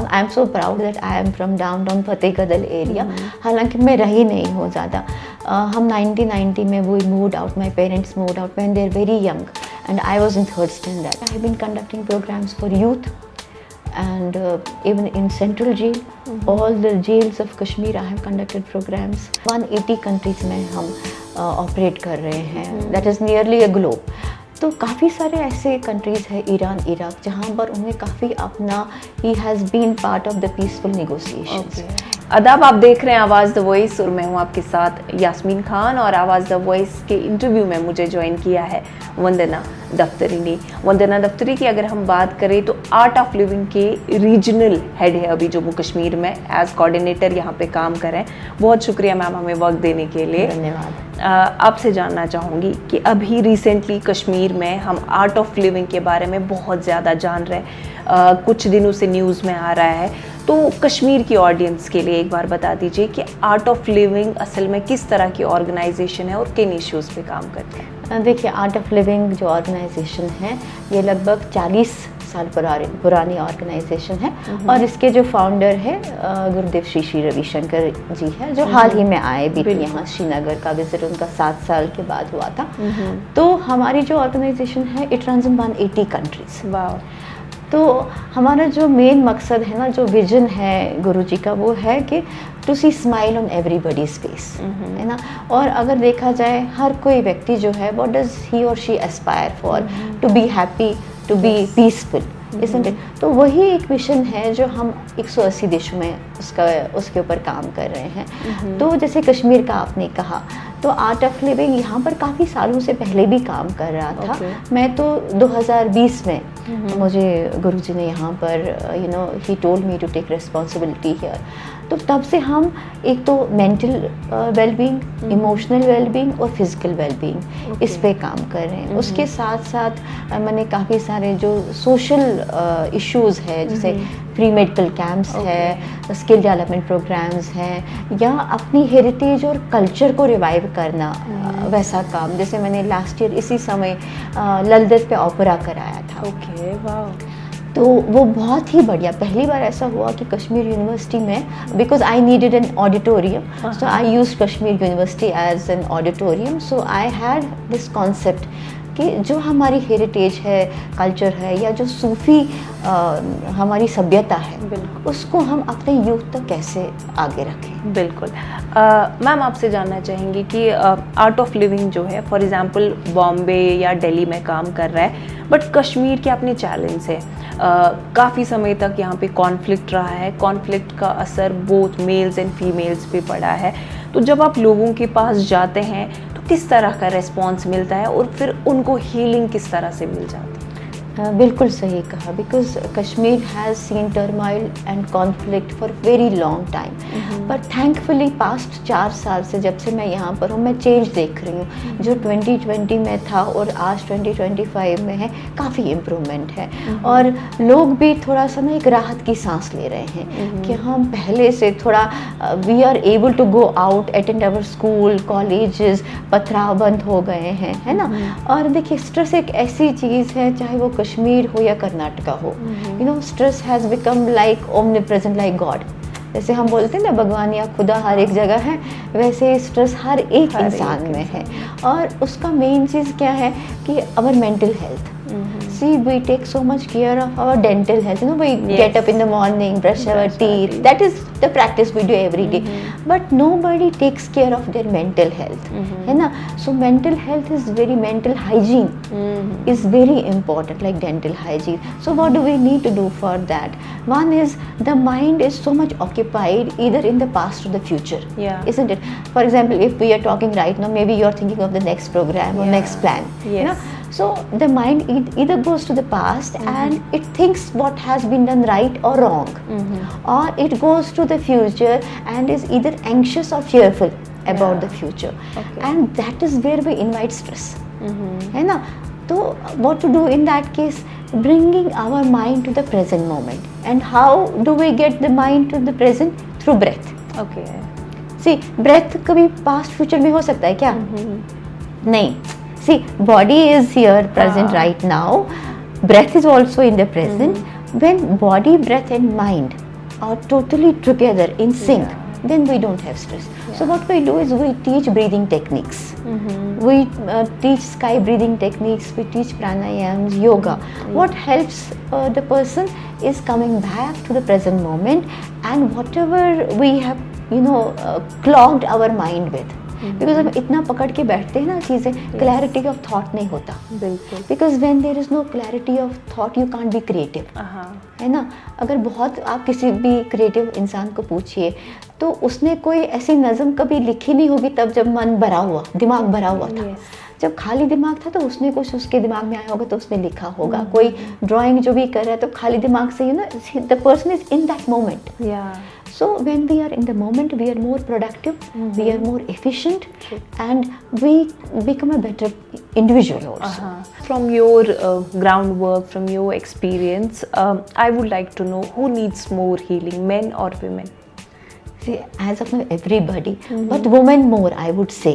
I am so proud that I am from downtown Fatehkadal area. हालांकि मैं रही नहीं हूँ ज़्यादा। हम 1990 में we moved out, my parents moved out when they are very young and I was in 3rd standard. I have been conducting programs for youth and even in Central Jail, all the jails of Kashmir I have conducted programs. 180 countries में हम operate कर रहे हैं, that is nearly a globe. तो काफ़ी सारे ऐसे countries हैं, ईरान, इराक, जहाँ पर उन्हें काफ़ी अपना, he has been part of the peaceful negotiations. अदाब, आप देख रहे हैं आवाज़ द वॉइस और मैं हूँ आपके साथ यास्मीन खान। और आवाज़ द वॉइस के इंटरव्यू में मुझे ज्वाइन किया है वंदना दफ्तरी ने। वंदना दफ्तरी की अगर हम बात करें तो आर्ट ऑफ लिविंग के रीजनल हेड है अभी जम्मू कश्मीर में, एज कोऑर्डिनेटर यहाँ पे काम कर रहे हैं। बहुत शुक्रिया मैम हमें वक्त देने के लिए। धन्यवाद। आपसे जानना चाहूँगी कि अभी रिसेंटली कश्मीर में हम आर्ट ऑफ लिविंग के बारे में बहुत ज़्यादा जान रहे हैं, कुछ दिनों से न्यूज़ में आ रहा है, तो कश्मीर की ऑडियंस के लिए एक बार बता दीजिए कि आर्ट ऑफ लिविंग असल में किस तरह की ऑर्गेनाइजेशन है और किन इश्यूज़ पे काम करते हैं। देखिए, आर्ट ऑफ लिविंग जो ऑर्गेनाइजेशन है ये लगभग 40 साल पुरानी ऑर्गेनाइजेशन है और इसके जो फाउंडर है गुरुदेव श्री श्री रविशंकर जी है, जो हाल ही में आए भी थे यहाँ। श्रीनगर का विजिट उनका 7 साल के बाद हुआ था। तो हमारी जो ऑर्गेनाइजेशन है इट रन्स इन 180 कंट्रीज। वाह। तो हमारा जो मेन मकसद है ना, जो विजन है गुरु जी का, वो है कि to see smile on everybody's face, है ना। और अगर देखा जाए हर कोई व्यक्ति जो है व्हाट डज ही और she aspire for, to be happy, to be peaceful, isn't it. तो वही एक मिशन है जो हम 180 देशों में उसके ऊपर काम कर रहे हैं। तो जैसे कश्मीर का आपने कहा, तो आर्ट ऑफ लिविंग यहाँ पर काफ़ी सालों से पहले भी काम कर रहा था। मैं तो 2020 में मुझे गुरुजी ने यहाँ पर ही told me to take responsibility here. तो तब से हम एक तो मेंटल वेलबींग, इमोशनल वेलबींग और फिजिकल वेलबींग इस पे काम कर रहे हैं। उसके साथ साथ मैंने काफ़ी सारे जो सोशल इश्यूज़ है, जैसे फ्री मेडिकल कैंप्स है, स्किल डेवलपमेंट प्रोग्राम्स हैं, या अपनी हेरिटेज और कल्चर को रिवाइव करना, वैसा काम। जैसे मैंने लास्ट ईयर इसी समय ललदत पे ओपेरा कराया था। ओके, वाह। तो वो बहुत ही बढ़िया, पहली बार ऐसा हुआ कि कश्मीर यूनिवर्सिटी में, because I needed an auditorium, so I used Kashmir University as an auditorium. So I had this concept कि जो हमारी हेरिटेज है, कल्चर है, या जो सूफ़ी हमारी सभ्यता है, उसको हम अपने यूथ तक कैसे आगे रखें। बिल्कुल। मैम आपसे जानना चाहेंगे कि आर्ट ऑफ लिविंग जो है, फॉर एग्जांपल बॉम्बे या दिल्ली में काम कर रहा है, बट कश्मीर के अपने चैलेंज है। काफ़ी समय तक यहाँ पे कॉन्फ्लिक्ट रहा है, कॉन्फ्लिक्ट का असर बोथ मेल्स एंड फीमेल्स पे पड़ा है। तो जब आप लोगों के पास जाते हैं तो किस तरह का रिस्पॉन्स मिलता है और फिर उनको हीलिंग किस तरह से मिल जाती है? बिल्कुल सही कहा, because Kashmir has seen turmoil and conflict for very long time. पर थैंकफुली पास्ट 4 साल से जब से मैं यहाँ पर हूँ, मैं चेंज देख रही हूँ। जो 2020 में था और आज 2025 में है, काफ़ी इम्प्रूवमेंट है। और लोग भी थोड़ा सा ना एक राहत की सांस ले रहे हैं कि हम पहले से थोड़ा we are able to go out, attend our school, colleges, पथराव बंद हो गए हैं, है ना। और देखिए, स्ट्रेस एक ऐसी चीज़ है, चाहे वो कश्मीर हो या कर्नाटका हो, stress has become like omnipresent, like God. जैसे हम बोलते हैं ना, भगवान या खुदा हर एक जगह है, वैसे स्ट्रेस हर एक इंसान में है। और उसका मेन चीज़ क्या है कि our mental health. See, we take so much care of our dental health. We get up in the morning, brush our teeth. That is the practice we do every day. But nobody takes care of their mental health. है ना? So mental health is mental hygiene is very important, like dental hygiene. So what do we need to do for that? One is the mind is so much occupied either in the past or the future. Isn't it? For example, if we are talking right now, maybe you are thinking of the next program or next plan. So the mind either goes to the past and it thinks what has been done right or wrong, or it goes to the future and is either anxious or fearful about the future. And that is where we invite stress. है ना? तो what to do in that case? Bringing our mind to the present moment. And how do we get the mind to the present? Through breath. Okay. See, breath कभी past future में हो सकता है क्या? नहीं. See, body is here, present right now. Breath is also in the present. When body, breath and mind are totally together in sync, then we don't have stress. So what we do is we teach breathing techniques. We teach sky breathing techniques, we teach pranayams, yoga. What helps the person is coming back to the present moment, and whatever we have clogged our mind with, because हम इतना पकड़ के बैठते हैं ना चीज़ें, clarity of thought नहीं होता. बिल्कुल. Because when there is no clarity of thought you can't be creative. है ना. अगर बहुत आप किसी भी क्रिएटिव इंसान को पूछिए तो उसने कोई ऐसी नज़म कभी लिखी नहीं होगी तब जब मन भरा हुआ, दिमाग भरा हुआ था. जब खाली दिमाग था तो उसने कुछ उसके दिमाग में आया होगा तो उसने लिखा होगा. कोई ड्राइंग जो भी कर रहा है तो खाली दिमाग से the person is in that moment. So when we are in the moment, we are more productive, we are more efficient, and we become a better individual also. From your groundwork, from your experience, I would like to know who needs more healing, men or women? See, as of now, everybody, but women more, I would say.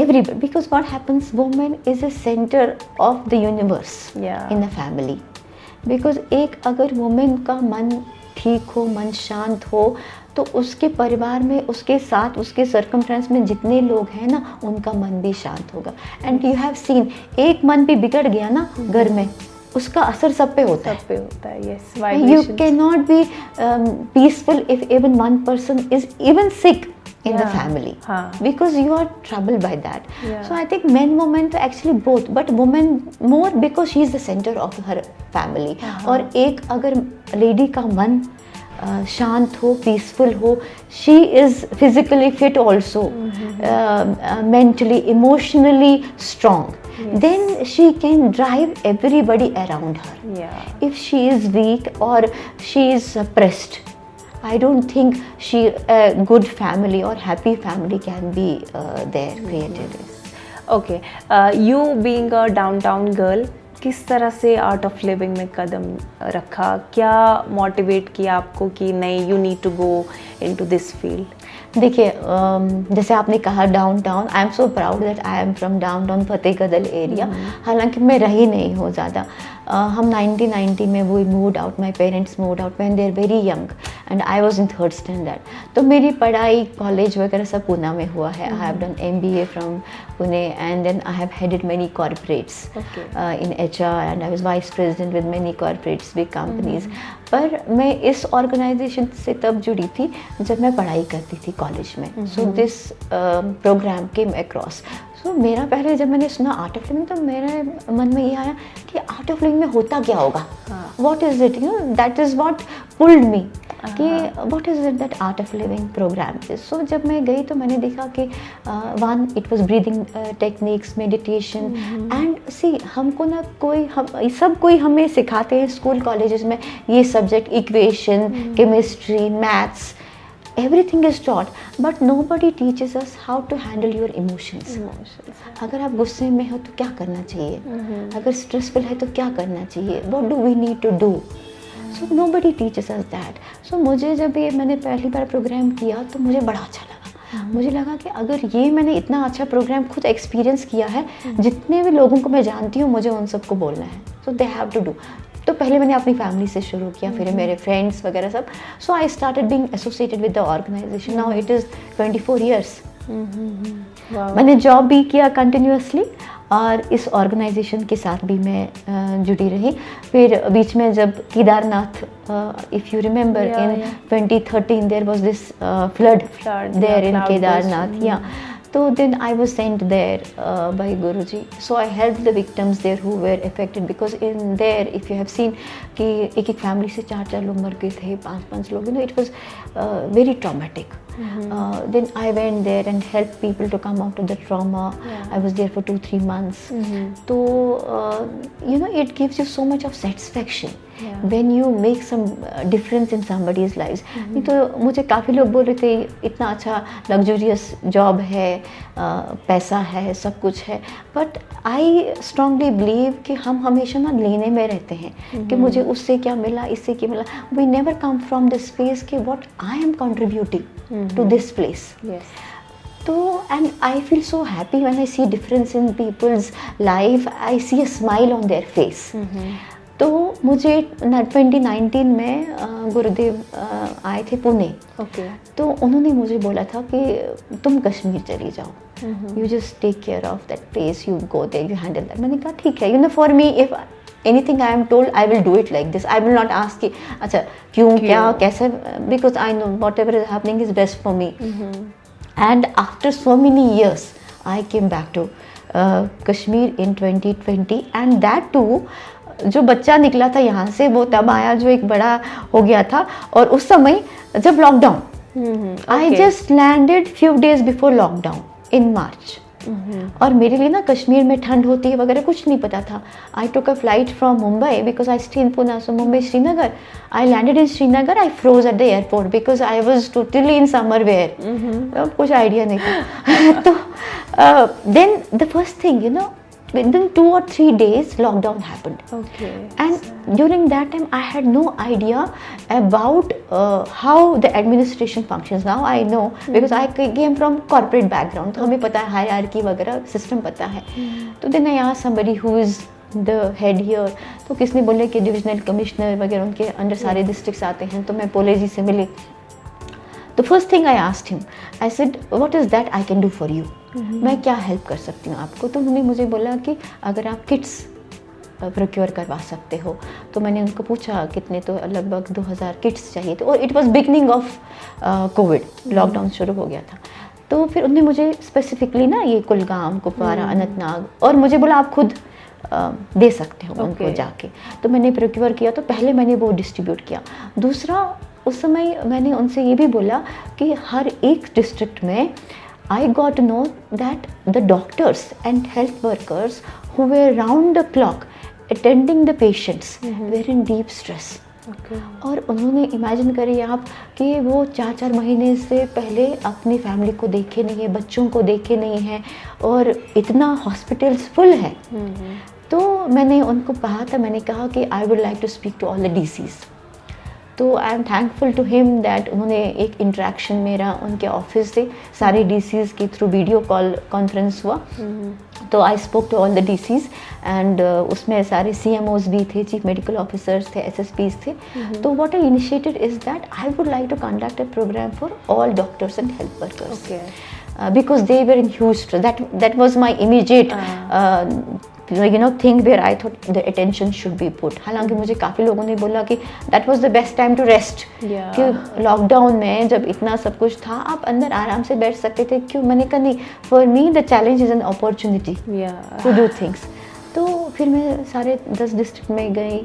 Everybody, because what happens, woman is a center of the universe in the family. Because एक अगर woman का मन ठीक हो, मन शांत हो, तो उसके परिवार में, उसके साथ, उसके सर्कमस्टेंस में जितने लोग हैं ना, उनका मन भी शांत होगा. एंड यू हैव सीन, एक मन भी बिगड़ गया ना घर में, उसका असर सब पे होता है. Yes, you cannot be peaceful if even one person is even sick in the family, because you are troubled by that. So I think men, women, actually both, but women more because she is the center of her family. और एक अगर lady का मन शांत हो, peaceful हो, she is physically fit also, mentally, emotionally strong. Then she can drive everybody around her. If she is weak or she is suppressed, I don't think a good family or happy family can be there created. Okay, you being a downtown girl, किस तरह से art of living में कदम रखा? क्या motivate किया आपको कि नहीं, you need to go into this field? देखिए, जैसे आपने कहा downtown, I am so proud that I am from downtown Fatehgarh area. हालांकि मैं रही नहीं हूँ ज़्यादा. हम 1990 में we moved out, my parents moved out when they are very young and I was in 3rd standard. तो मेरी पढ़ाई, कॉलेज वगैरह सब पुणे में हुआ है. I have done MBA from Pune and then I have headed many corporates in HR and I was vice president with many corporates, big companies. पर मैं इस ऑर्गेनाइजेशन से तब जुड़ी थी जब मैं पढ़ाई करती थी कॉलेज में. So this program came across. So मेरा पहले जब मैंने सुना आर्ट ऑफ लिविंग, तो मेरे मन में ये आया कि आर्ट ऑफ लिविंग में होता क्या होगा, what is it, that is what pulled me, कि what is it that Art of Living program is. So जब मैं गई तो मैंने देखा कि one, it was breathing techniques, meditation. And see, हमको ना सब कोई हमें सिखाते हैं स्कूल कॉलेजेस में ये subject, equation, chemistry, maths, everything is taught, but nobody teaches us how to handle your emotions. अगर आप गुस्से में हो तो क्या करना चाहिए, अगर स्ट्रेसफुल है तो क्या करना चाहिए, what do we need to do. So nobody teaches us that. So मुझे जब ये मैंने पहली बार प्रोग्राम किया तो मुझे बड़ा अच्छा लगा. मुझे लगा कि अगर ये मैंने इतना अच्छा प्रोग्राम खुद एक्सपीरियंस किया है, जितने भी लोगों को मैं जानती हूँ, मुझे उन सबको बोलना है. So they have to do. तो पहले मैंने अपनी फैमिली से शुरू किया, फिर मेरे फ्रेंड्स वगैरह सब. So I started being associated with the organization. Now it is 24 years. मैंने जॉब भी किया कंटिन्यूसली और इस ऑर्गेनाइजेशन के साथ भी मैं जुड़ी रही. फिर बीच में जब Kedarnath, if you remember, in 2013 there was this flood there in Kedarnath. या तो then I was sent there by Guruji. So I helped the victims there who were affected, because in there, if you have seen कि एक family से 4 लोग मर गए थे, 5 लोग, it was very traumatic. Then I went there and helped people to come out of the trauma. I was there for 2-3 months. तो it gives you so much of satisfaction when you make some difference in somebody's lives. नहीं तो मुझे काफ़ी लोग बोल रहे थे इतना अच्छा लग्जूरियस जॉब है, पैसा है, सब कुछ है, बट आई स्ट्रांगली बिलीव कि हम हमेशा ना लेने में रहते हैं कि मुझे उससे क्या मिला, इससे क्या मिला. We never come from this space कि what I am contributing to this place. तो and I feel so happy when I see difference in people's life. I see a smile on their face. तो मुझे 2019 में गुरुदेव आए थे Pune, okay. तो उन्होंने मुझे बोला था कि तुम कश्मीर चली जाओ, you just take care of that place, you go there, you handle that. मैंने कहा ठीक है, you know for me if anything I am told I will do it like this, I will not ask कि अच्छा क्यों क्या कैसे, because I know whatever is happening is best for me. And after so many years I came back to Kashmir in 2020 and that to जो बच्चा निकला था यहाँ से वो तब आया जो एक बड़ा हो गया था। और उस समय जब lockdown, I just landed few days before lockdown in March, और मेरे लिए ना कश्मीर में ठंड होती है वगैरह कुछ नहीं पता था। I took a flight from Mumbai because I stay in Pune, so Mumbai Srinagar, I landed in Srinagar, I froze at the airport because I was totally in summer wear, कुछ आइडिया नहीं था। तो then the first thing you know within 2 or 3 days lockdown happened. Okay. And during that time I had no idea about how the administration functions. Now I know because I came from corporate background, तो हमें पता है hierarchy वगैरह system पता है। तो then I asked somebody who is the head here, तो किसने बोले कि divisional commissioner वगैरह उनके अंडर सारे districts आते हैं। तो मैं पोले जी से मिली, तो first thing I asked him, I said what is that I can do for you, मैं क्या हेल्प कर सकती हूँ आपको। तो उन्होंने मुझे बोला कि अगर आप किट्स प्रोक्योर करवा सकते हो। तो मैंने उनको पूछा कितने, तो लगभग 2000 किट्स चाहिए थे, और it was beginning of Covid, lockdown शुरू हो गया था। तो फिर उन्होंने मुझे स्पेसिफिकली ना ये कुलगाम, कुपवारा, अनंतनाग, और मुझे बोला आप खुद दे सकते हो उनको जाके। तो मैंने प्रोक्योर किया, तो पहले मैंने वो डिस्ट्रीब्यूट किया। दूसरा, उस समय मैंने उनसे ये भी बोला कि हर एक डिस्ट्रिक्ट में I got to know that the doctors and health workers who were round the clock attending the patients were in deep stress. और उन्होंने इमेजिन करिए आप कि वो 4-4 महीने से पहले अपनी फैमिली को देखे नहीं है, बच्चों को देखे नहीं है, और इतना हॉस्पिटल्स फुल है। तो मैंने उनको कहा था, मैंने कहा कि I would like to speak to all the DCs. तो I am thankful to him that उन्होंने एक इंटरेक्शन मेरा उनके ऑफिस से सारे डीसीज के थ्रू वीडियो कॉल कॉन्फ्रेंस हुआ। तो I spoke to all the DCs and उसमें सारे CMOs भी थे, चीफ मेडिकल ऑफिसर्स थे, SSPs थे। तो what I initiated is that I would like to conduct a programme for all doctors and health workers because they were in huge stress. That was my immediate thing where I thought the attention should be put. हालांकि मुझे काफ़ी लोगों ने बोला कि that was the best time to rest, कि lockdown में जब इतना सब कुछ था आप अंदर आराम से बैठ सकते थे। क्यों? मैंने कहा नहीं, for me the challenge is an opportunity to do things. तो फिर मैं सारे 10 डिस्ट्रिक्ट में गई,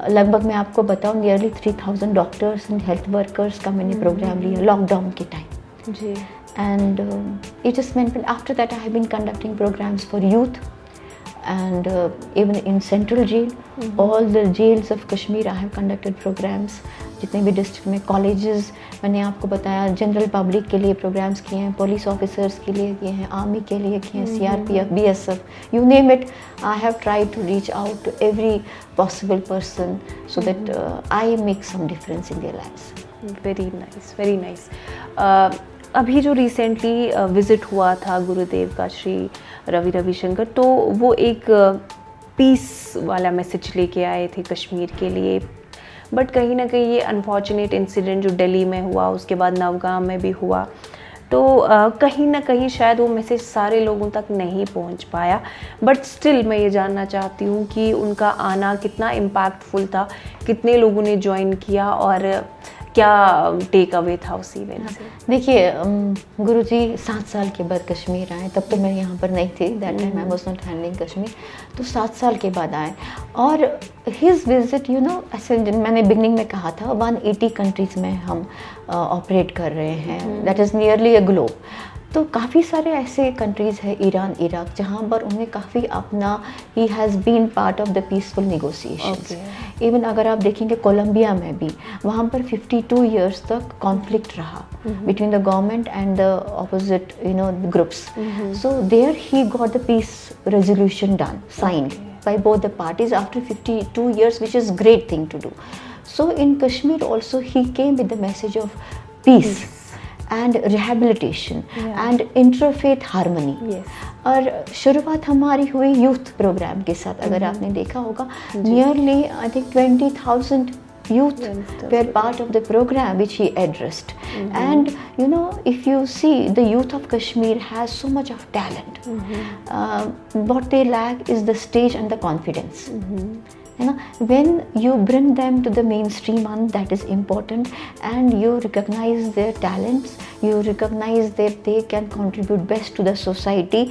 लगभग मैं आपको बताऊँ nearly 3000 doctors and health workers का मैंने प्रोग्राम लिया लॉकडाउन के टाइम जी। And it just meant after that I have been conducting programs for youth and even in central jail, all the jails of Kashmir I have conducted programs. जितने भी district में colleges, मैंने आपको बताया general public के लिए programmes किए हैं, पुलिस ऑफिसर्स के लिए किए हैं, आर्मी के लिए किए हैं, CRPF, BSF, you name it. I have tried to reach out to every possible person so that I make some difference in their lives. Very nice, very nice. अभी जो रिसेंटली विज़िट हुआ था गुरुदेव का श्री रवि रविशंकर, तो वो एक पीस वाला message लेके आए थे कश्मीर के लिए। बट कहीं ना कहीं ये अनफॉर्चुनेट इंसिडेंट जो दिल्ली में हुआ, उसके बाद नवगाम में भी हुआ, तो कहीं ना कहीं शायद वो मैसेज सारे लोगों तक नहीं पहुंच पाया। बट स्टिल मैं ये जानना चाहती हूँ कि उनका आना कितना इम्पैक्टफुल था, कितने लोगों ने ज्वाइन किया और क्या टेक अवे था उस इवेंट से? देखिए, गुरुजी 7 साल के बाद कश्मीर आए, तब तो मैं यहाँ पर नहीं थी, that time I was not handling Kashmir. तो 7 साल के बाद आए और हिज विजिट ऐसे मैंने बिगनिंग में कहा था 180 कंट्रीज़ में हम ऑपरेट कर रहे हैं, that is nearly a globe. तो काफ़ी सारे ऐसे कंट्रीज़ हैं, ईरान, इराक, जहाँ पर उन्हें काफ़ी अपना, he has been part of the peaceful negotiations. Even अगर आप देखेंगे कोलंबिया में भी, वहाँ पर 52 ईयर्स तक कॉन्फ्लिक्ट रहा between the government and the opposite groups. So there he got the peace resolution done, signed by both the parties after 52 years, which is great thing to do. So in Kashmir also he came with the message of peace. and rehabilitation Yeah. and interfaith harmony. Yes. और शुरुआत हमारी हुई youth programme के साथ. अगर आपने देखा होगा, nearly I think 20,000 youth Youngsters were part of the program which he addressed. And you know, if you see, the youth of Kashmir has so much of talent. What they lack is the stage and the confidence. You know, when you bring them to the mainstream, and that is important, and you recognize their talents, you recognize that they can contribute best to the society.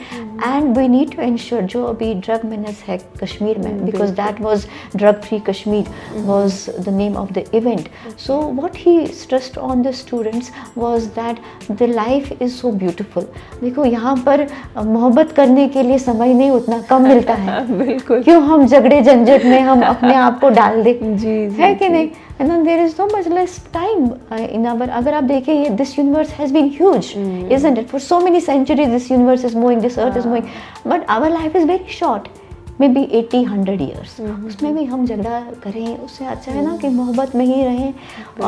And we need to ensure जो अभी drug menace है कश्मीर में, because that was drug free Kashmir was the name of the event. So what he stressed on the students was that the life is so beautiful. देखो यहाँ पर मोहब्बत करने के लिए समय नहीं उतना कम मिलता है. बिल्कुल. क्यों हम झगड़े झंझट में हम अपने आप को डाल दे, जी, है कि नहीं? And then there is so much less time in our. अगर आप देखें, ये this universe has been huge, isn't it? For so many centuries, this universe is moving, this earth is moving, but our life is very short, maybe 80-100 years. उसमें भी हम झगड़ा करें, उससे अच्छा है ना कि मोहब्बत में ही रहें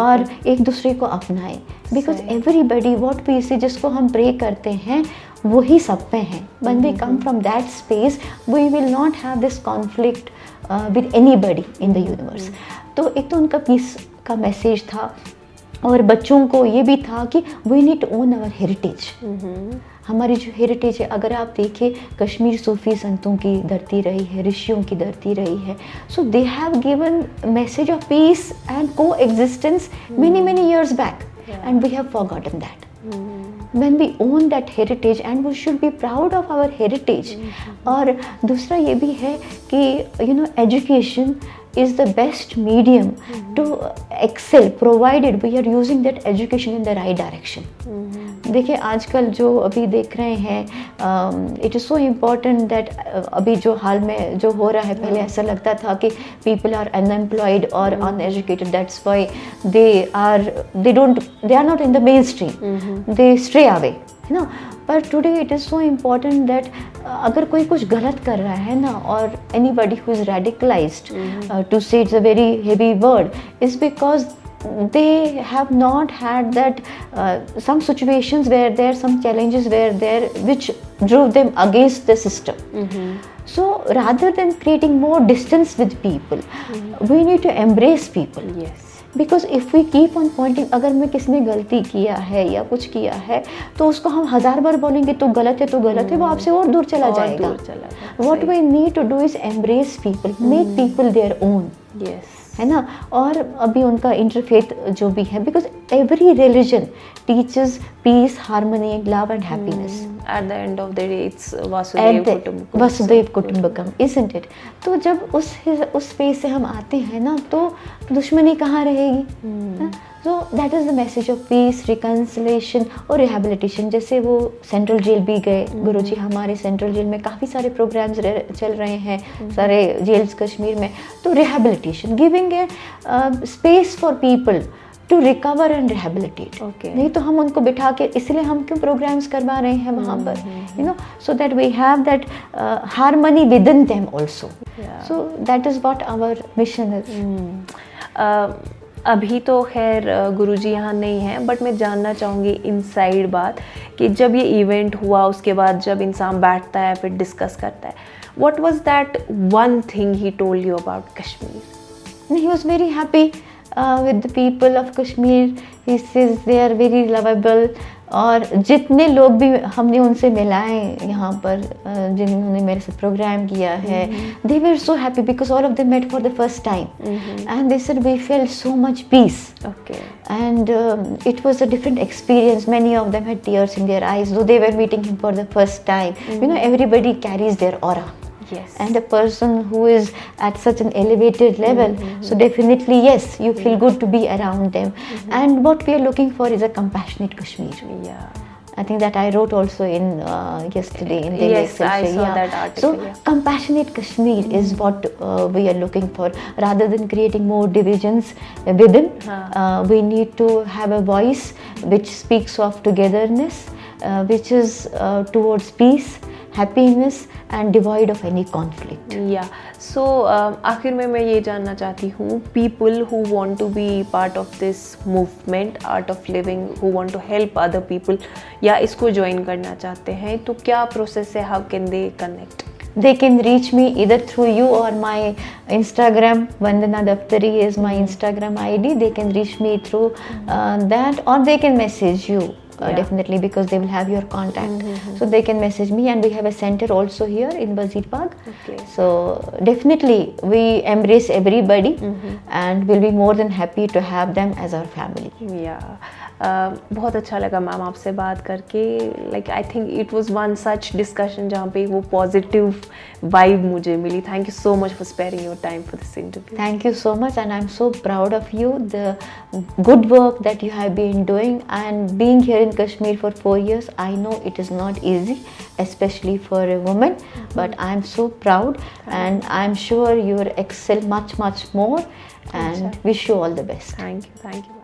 और एक दूसरे को अपनाएं. Because everybody, what we see, जिसको हम प्रे करते हैं, वही सब पे हैं. When we come from that space, we will not have this conflict with anybody in the universe. तो एक तो उनका पीस का मैसेज था, और बच्चों को ये भी था कि we need to own our heritage. हमारी जो हेरिटेज है, अगर आप देखिए, कश्मीर सूफी संतों की धरती रही है, ऋषियों की धरती रही है. So they have given message of peace and coexistence many years back, and we have forgotten that. When we own that heritage, and we should be proud of our heritage. और दूसरा ये भी है कि you know, education is the best medium to excel, provided we are using that education in the right direction. देखिए, आजकल जो अभी देख रहे हैं, it is so important that अभी जो हाल में जो हो रहा है, पहले ऐसा लगता था कि पीपल आर अनएम्प्लॉयड और uneducated, that's why they are not in the mainstream, they stray away, है ना. पर today it is so important that अगर कोई कुछ गलत कर रहा है ना, और anybody who is radicalised, to say it's a very heavy word, is because they have not had that some situations where there, some challenges were there which drove them against the system. So rather than creating more distance with people, we need to embrace people. Yes. Because if we keep on pointing, अगर मैं किसी ने गलती किया है या कुछ किया है, तो उसको हम 1000 बार बोलेंगे तो गलत है, तो गलत है, वो आपसे और दूर चला जाएगा. What we need to do is embrace people, make people their own. Yes. है ना. और अभी उनका इंटरफेथ जो भी है, because every religion teaches peace, harmony, love and happiness. At the end of the day, it's Vasudhaiva Kutumbakam, isn't it? तो जब उस स्पेस से हम आते हैं ना, तो दुश्मनी कहाँ रहेगी. सो that is the message of piece, reconciliation और रिहेबिलिटेशन. जैसे वो सेंट्रल जेल भी गए गुरुजी, हमारे सेंट्रल जेल में काफ़ी सारे प्रोग्राम्स चल रहे हैं, सारे जेल्स कश्मीर में. तो rehabilitation, giving a space for people to recover and rehabilitate. नहीं तो हम उनको बिठा के, इसलिए हम क्यों प्रोग्राम्स करवा रहे हैं वहाँ पर, you know, so that we have that harmony within them also. So that is what our mission is. अभी तो खैर गुरुजी यहाँ नहीं हैं, बट मैं जानना चाहूँगी इनसाइड बात कि जब ये इवेंट हुआ, उसके बाद जब इंसान बैठता है फिर डिस्कस करता है, what was that one thing he told you about Kashmir? He was very happy with the people of Kashmir. He says they are very lovable. और जितने लोग भी हमने उनसे मिलाए यहाँ पर, जिन्होंने मेरे साथ प्रोग्राम किया है, they were so happy because all of them met for the first time. And they said we felt so much peace. Okay. And it was a different experience. Many of them had tears in their eyes, though they were meeting him for the first time. You know, everybody carries their aura. Yes. And a person who is at such an elevated level, so definitely yes, you feel good to be around them. And what we are looking for is a compassionate Kashmir. Yeah. I think that I wrote also in yesterday in the Yes, I saw that article. So compassionate Kashmir is what we are looking for. Rather than creating more divisions within, we need to have a voice which speaks of togetherness, which is towards peace, happiness and devoid of any conflict. या सो आखिर में मैं ये जानना चाहती हूँ, people who want to be part of this movement art of living, who want to help other people या इसको ज्वाइन करना चाहते हैं, तो क्या प्रोसेस है, how can they connect? They can reach me either through you or my Instagram. Vandana Daftari is my Instagram ID. They can reach me through that, or they can message you. Yeah. Definitely, because they will have your contact. So they can message me, and we have a center also here in Wazir Bagh. Okay. So definitely we embrace everybody, and we'll be more than happy to have them as our family. या बहुत अच्छा लगा ma'am आपसे बात करके. Like I think it was one such discussion जहाँ पे वो पॉजिटिव वाइब मुझे मिली. Thank you so much for sparing your time for this interview. Thank you so much, and I'm so proud of you, the good work that you have been doing, and being here in Kashmir for 4 years. I know it is not easy, especially for a woman, but I'm so proud, and I'm sure you will excel much more, and wish you all the best. Thank you.